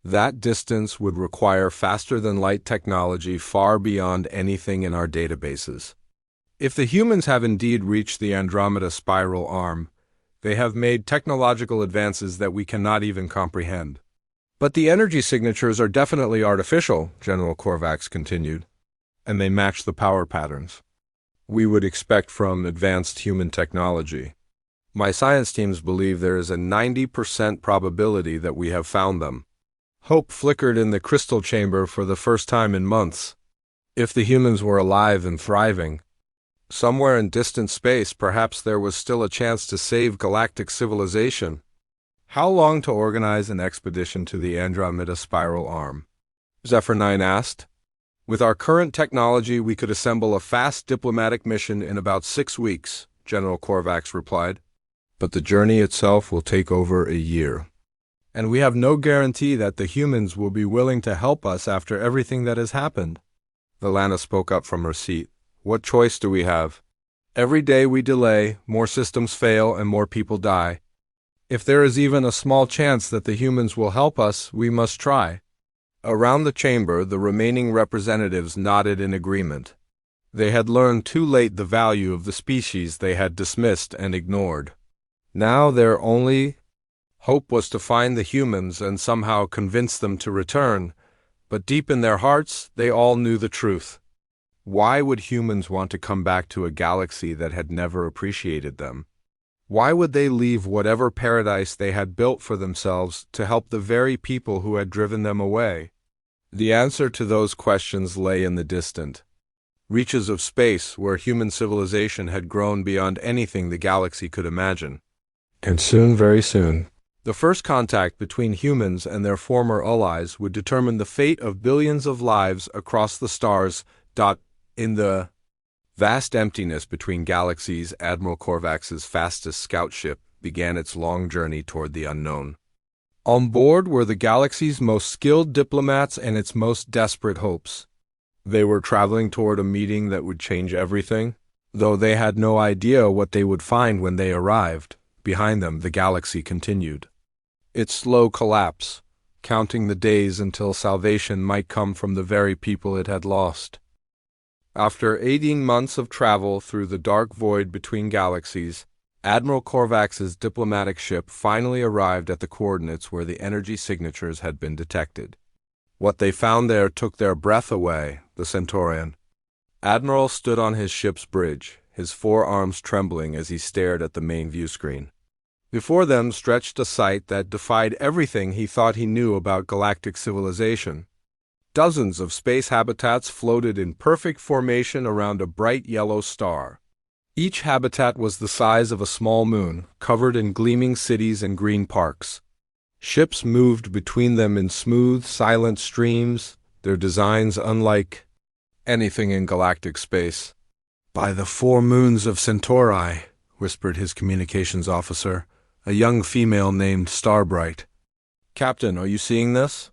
"That distance would require faster-than-light technology far beyond anything in our databases. If the humans have indeed reached the Andromeda spiral arm, they have made technological advances that we cannot even comprehend." "But the energy signatures are definitely artificial," General Korvax continued, "and they match the power patterns we would expect from advanced human technology. My science teams believe there is a 90% probability that we have found them." Hope flickered in the crystal chamber for the first time in months. If the humans were alive and thriving, somewhere in distant space, perhaps there was still a chance to save galactic civilization. "How long to organize an expedition to the Andromeda spiral arm?" Zephyr 9 asked. "With our current technology, we could assemble a fast diplomatic mission in about 6 weeks, General Korvax replied. "But the journey itself will take over a year. And we have no guarantee that the humans will be willing to help us after everything that has happened." Villana spoke up from her seat. "What choice do we have? Every day we delay, more systems fail and more people die. If there is even a small chance that the humans will help us, we must try." Around the chamber, the remaining representatives nodded in agreement. They had learned too late the value of the species they had dismissed and ignored. Now their only hope was to find the humans and somehow convince them to return, but deep in their hearts, they all knew the truth. Why would humans want to come back to a galaxy that had never appreciated them? Why would they leave whatever paradise they had built for themselves to help the very people who had driven them away? The answer to those questions lay in the distant reaches of space, where human civilization had grown beyond anything the galaxy could imagine. And soon, very soon, the first contact between humans and their former allies would determine the fate of billions of lives across the stars. In the vast emptiness between galaxies, Admiral Korvax's fastest scout ship began its long journey toward the unknown. On board were the galaxy's most skilled diplomats and its most desperate hopes. They were traveling toward a meeting that would change everything, though they had no idea what they would find when they arrived. Behind them, the galaxy continued its slow collapse, counting the days until salvation might come from the very people it had lost. After 18 months of travel through the dark void between galaxies, Admiral Korvax's diplomatic ship finally arrived at the coordinates where the energy signatures had been detected. What they found there took their breath away, the Centaurian. Admiral stood on his ship's bridge, his forearms trembling as he stared at the main view screen. Before them stretched a sight that defied everything he thought he knew about galactic civilization. Dozens of space habitats floated in perfect formation around a bright yellow star. Each habitat was the size of a small moon, covered in gleaming cities and green parks. Ships moved between them in smooth, silent streams, their designs unlike anything in galactic space. "By the 4 moons of Centauri," whispered his communications officer, a young female named Starbright. "Captain, are you seeing this?"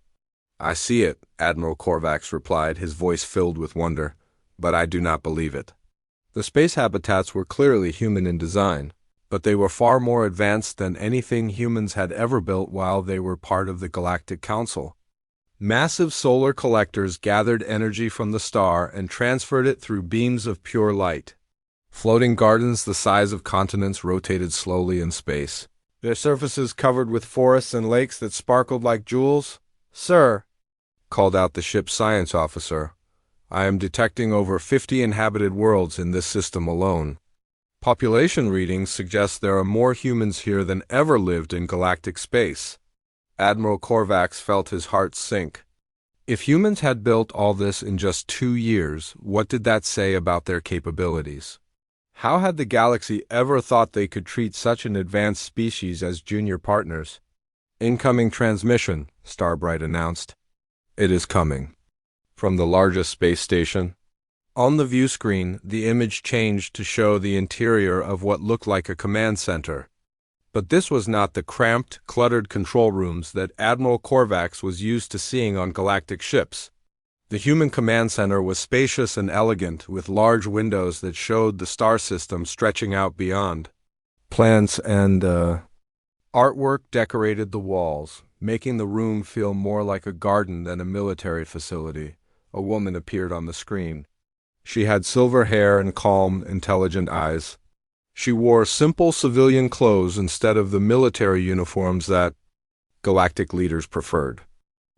"I see it," Admiral Korvax replied, his voice filled with wonder, "but I do not believe it." The space habitats were clearly human in design, but they were far more advanced than anything humans had ever built while they were part of the Galactic Council. Massive solar collectors gathered energy from the star and transferred it through beams of pure light. Floating gardens the size of continents rotated slowly in space, their surfaces covered with forests and lakes that sparkled like jewels. "Sir," called out the ship's science officer, "I am detecting over 50 inhabited worlds in this system alone. Population readings suggest there are more humans here than ever lived in galactic space." Admiral Korvax felt his heart sink. If humans had built all this in just 2 years, what did that say about their capabilities? How had the galaxy ever thought they could treat such an advanced species as junior partners? "Incoming transmission," Starbright announced. "It is coming." From the largest space station. On the view screen, the image changed to show the interior of what looked like a command center. But this was not the cramped, cluttered control rooms that Admiral Korvax was used to seeing on galactic ships. The human command center was spacious and elegant, with large windows that showed the star system stretching out beyond. Plants and artwork decorated the walls, making the room feel more like a garden than a military facility. A woman appeared on the screen. She had silver hair and calm, intelligent eyes. She wore simple civilian clothes instead of the military uniforms that galactic leaders preferred.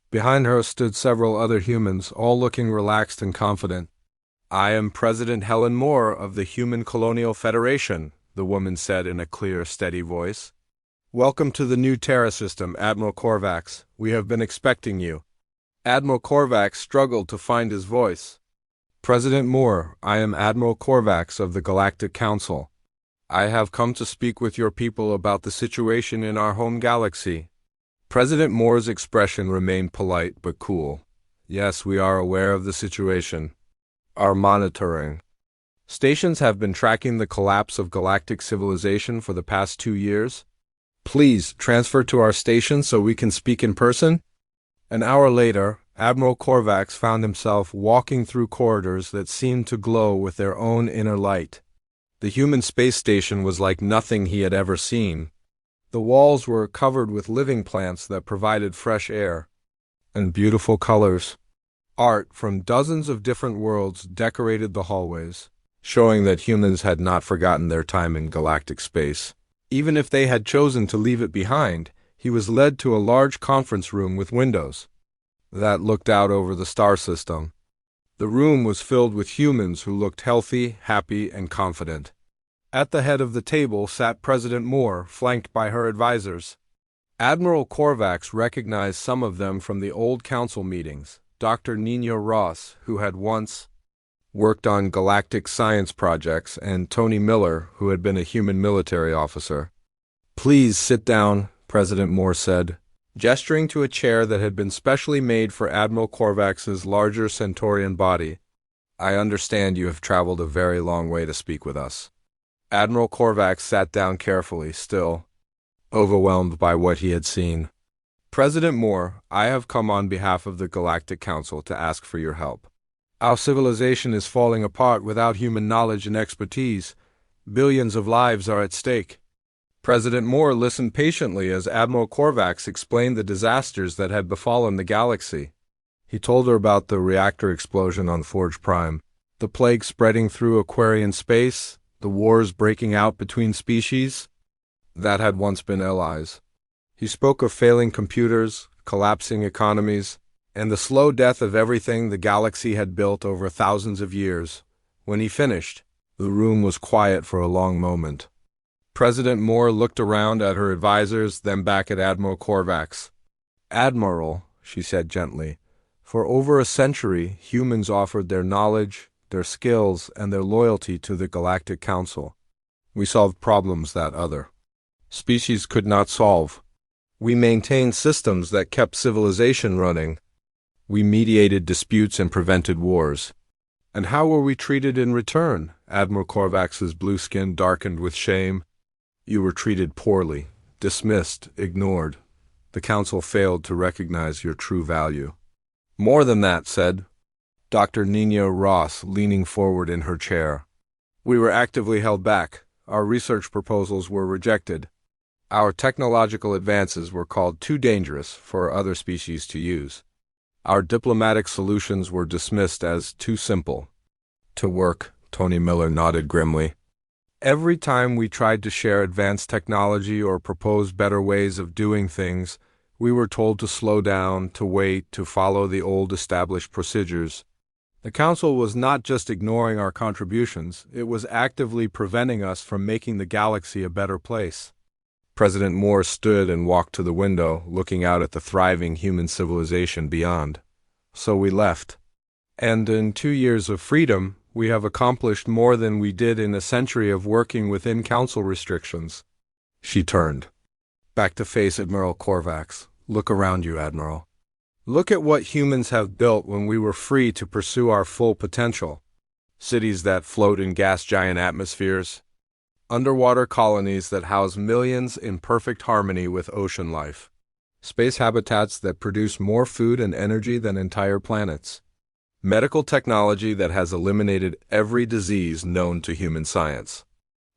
Behind her stood several other humans, all looking relaxed and confident. "I am President Helen Moore of the Human Colonial Federation," the woman said in a clear, steady voice. "Welcome to the new Terra system, Admiral Korvax. We have been expecting you." Admiral Korvax struggled to find his voice. "President Moore, I am Admiral Korvax of the Galactic Council. I have come to speak with your people about the situation in our home galaxy." President Moore's expression remained polite but cool. "Yes, we are aware of the situation. Our monitoring stations have been tracking the collapse of galactic civilization for the past 2 years. Please transfer to our station so we can speak in person." An hour later, Admiral Korvax found himself walking through corridors that seemed to glow with their own inner light. The human space station was like nothing he had ever seen. The walls were covered with living plants that provided fresh air and beautiful colors. Art from dozens of different worlds decorated the hallways, showing that humans had not forgotten their time in galactic space. Even if they had chosen to leave it behind, he was led to a large conference room with windows that looked out over the star system. The room was filled with humans who looked healthy, happy, and confident. At the head of the table sat President Moore, flanked by her advisors. Admiral Korvax recognized some of them from the old council meetings. Dr. Nino Ross, who had once worked on galactic science projects, and Tony Miller, who had been a human military officer. "Please sit down," President Moore said, gesturing to a chair that had been specially made for Admiral Korvax's larger Centaurian body. "I understand you have traveled a very long way to speak with us." Admiral Korvax sat down carefully, still overwhelmed by what he had seen. "President Moore, I have come on behalf of the Galactic Council to ask for your help. Our civilization is falling apart without human knowledge and expertise. Billions of lives are at stake." President Moore listened patiently as Admiral Korvax explained the disasters that had befallen the galaxy. He told her about the reactor explosion on Forge Prime, the plague spreading through Aquarian space, the wars breaking out between species that had once been allies. He spoke of failing computers, collapsing economies, and the slow death of everything the galaxy had built over thousands of years. When he finished, the room was quiet for a long moment. President Moore looked around at her advisors, then back at Admiral Korvax. "Admiral," she said gently, For over a century, humans offered their knowledge, their skills, and their loyalty to the Galactic Council. We solved problems that other species could not solve. We maintained systems that kept civilization running. We mediated disputes and prevented wars. And how were we treated in return? Admiral Korvax's blue skin darkened with shame. You were treated poorly, dismissed, ignored. The Council failed to recognize your true value. More than that, said Dr. Nina Ross, leaning forward in her chair. We were actively held back. Our research proposals were rejected. Our technological advances were called too dangerous for other species to use. Our diplomatic solutions were dismissed as too simple. To work, Tony Miller nodded grimly. Every time we tried to share advanced technology or propose better ways of doing things, we were told to slow down, to wait, to follow the old established procedures. The Council was not just ignoring our contributions, it was actively preventing us from making the galaxy a better place. President Moore stood and walked to the window, looking out at the thriving human civilization beyond. So we left. And in 2 years of freedom, we have accomplished more than we did in a century of working within Council restrictions. She turned back to face Admiral Korvax. Look around you, Admiral. Look at what humans have built when we were free to pursue our full potential. Cities that float in gas giant atmospheres. Underwater colonies that house millions in perfect harmony with ocean life. Space habitats that produce more food and energy than entire planets. Medical technology that has eliminated every disease known to human science.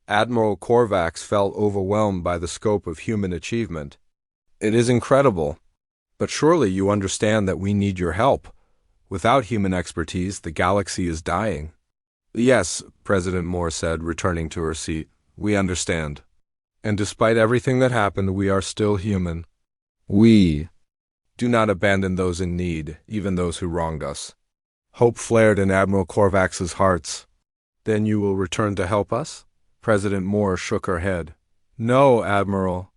Admiral Korvax felt overwhelmed by the scope of human achievement. It is incredible, but surely you understand that we need your help. Without human expertise, the galaxy is dying. Yes, President Moore said, returning to her seat. We understand. And despite everything that happened, we are still human. We do not abandon those in need, even those who wronged us. Hope flared in Admiral Korvax's hearts. Then you will return to help us? President Moore shook her head. No, Admiral.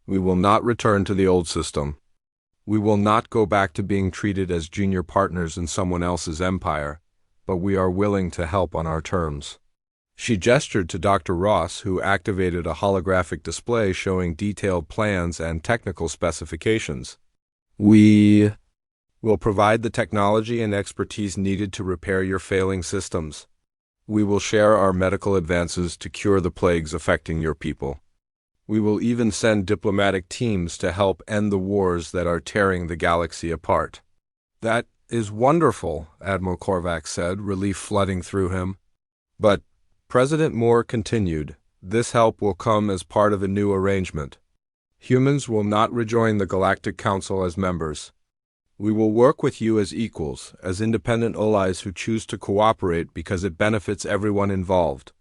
We will not return to the old system. We will not go back to being treated as junior partners in someone else's empire, but we are willing to help on our terms. She gestured to Dr. Ross, who activated a holographic display showing detailed plans and technical specifications. We will provide the technology and expertise needed to repair your failing systems. We will share our medical advances to cure the plagues affecting your people. We will even send diplomatic teams to help end the wars that are tearing the galaxy apart. That is wonderful, Admiral Korvax said, relief flooding through him. But President Moore continued, this help will come as part of a new arrangement. Humans will not rejoin the Galactic Council as members. We will work with you as equals, as independent allies who choose to cooperate because it benefits everyone involved.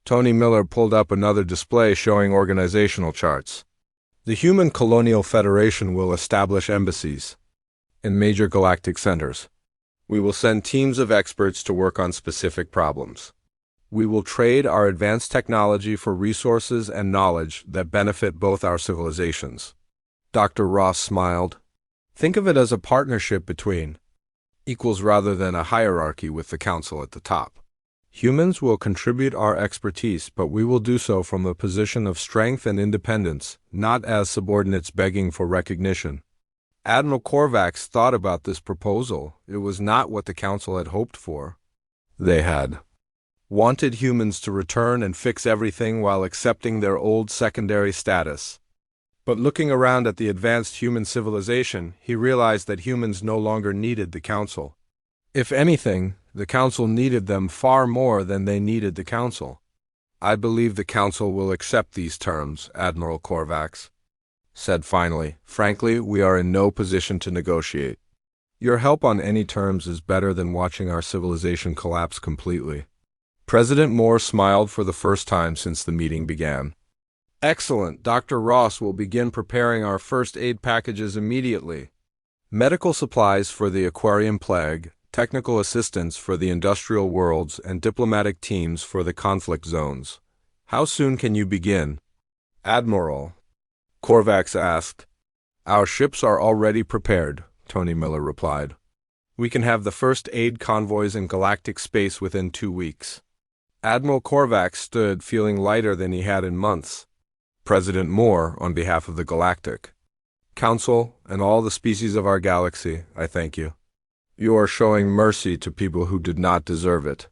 Tony Miller pulled up another display showing organizational charts. The Human Colonial Federation will establish embassies in major galactic centers. We will send teams of experts to work on specific problems. We will trade our advanced technology for resources and knowledge that benefit both our civilizations. Dr. Ross smiled. Think of it as a partnership between equals rather than a hierarchy with the Council at the top. Humans will contribute our expertise, but we will do so from a position of strength and independence, not as subordinates begging for recognition. Admiral Korvax thought about this proposal. It was not what the Council had hoped for. They had wanted humans to return and fix everything while accepting their old secondary status. But looking around at the advanced human civilization, he realized that humans no longer needed the Council. If anything, the Council needed them far more than they needed the Council. I believe the Council will accept these terms, Admiral Korvax said finally. Frankly, we are in no position to negotiate. Your help on any terms is better than watching our civilization collapse completely. President Moore smiled for the first time since the meeting began. Excellent. Dr. Ross will begin preparing our first aid packages immediately. Medical supplies for the aquarium plague, technical assistance for the industrial worlds, and diplomatic teams for the conflict zones. How soon can you begin? Admiral, Korvax asked. Our ships are already prepared, Tony Miller replied. We can have the first aid convoys in galactic space within 2 weeks. Admiral Korvac stood feeling lighter than he had in months. President Moore, on behalf of the Galactic Council and all the species of our galaxy, I thank you. You are showing mercy to people who did not deserve it.